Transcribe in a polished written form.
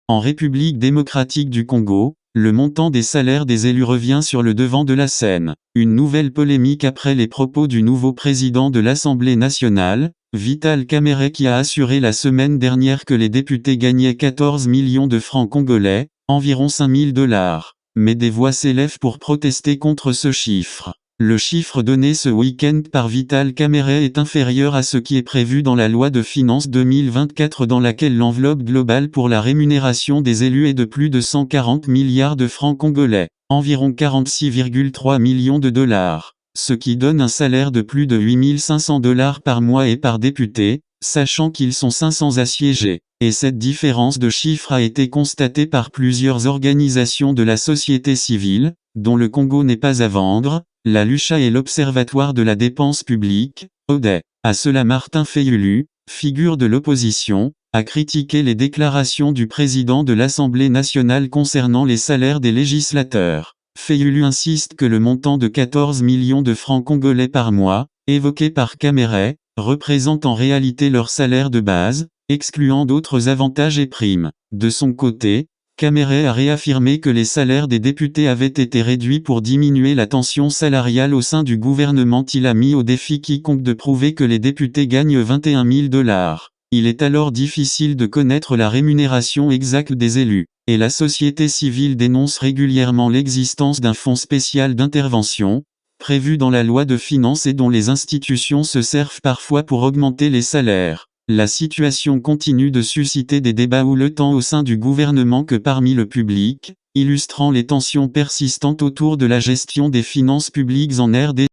En République démocratique du Congo, le montant des salaires des élus revient sur le devant de la scène. Une nouvelle polémique après les propos du nouveau président de l'Assemblée nationale, Vital Kamerhe, qui a assuré la semaine dernière que les députés gagnaient 14 millions de francs congolais, environ 5 000 $. Mais des voix s'élèvent pour protester contre ce chiffre. Le chiffre donné ce week-end par Vital Kamerhe est inférieur à ce qui est prévu dans la loi de finances 2024, dans laquelle l'enveloppe globale pour la rémunération des élus est de plus de 140 milliards de francs congolais, environ 46,3 millions de dollars, ce qui donne un salaire de plus de 8 500 $ par mois et par député, sachant qu'ils sont 500 à siéger. Et cette différence de chiffre a été constatée par plusieurs organisations de la société civile, dont le Congo n'est pas à vendre, la Lucha et l'Observatoire de la dépense publique, ODE. À cela, Martin Fayulu, figure de l'opposition, a critiqué les déclarations du président de l'Assemblée nationale concernant les salaires des législateurs. Fayulu insiste que le montant de 14 millions de francs congolais par mois, évoqué par Kamerhe, représente en réalité leur salaire de base, excluant d'autres avantages et primes. De son côté, Kamerhe a réaffirmé que les salaires des députés avaient été réduits pour diminuer la tension salariale au sein du gouvernement. Il a mis au défi quiconque de prouver que les députés gagnent 21 000 $. Il est alors difficile de connaître la rémunération exacte des élus, et la société civile dénonce régulièrement l'existence d'un fonds spécial d'intervention, prévu dans la loi de finances et dont les institutions se servent parfois pour augmenter les salaires. La situation continue de susciter des débats houleux tant au sein du gouvernement que parmi le public, illustrant les tensions persistantes autour de la gestion des finances publiques en RDC.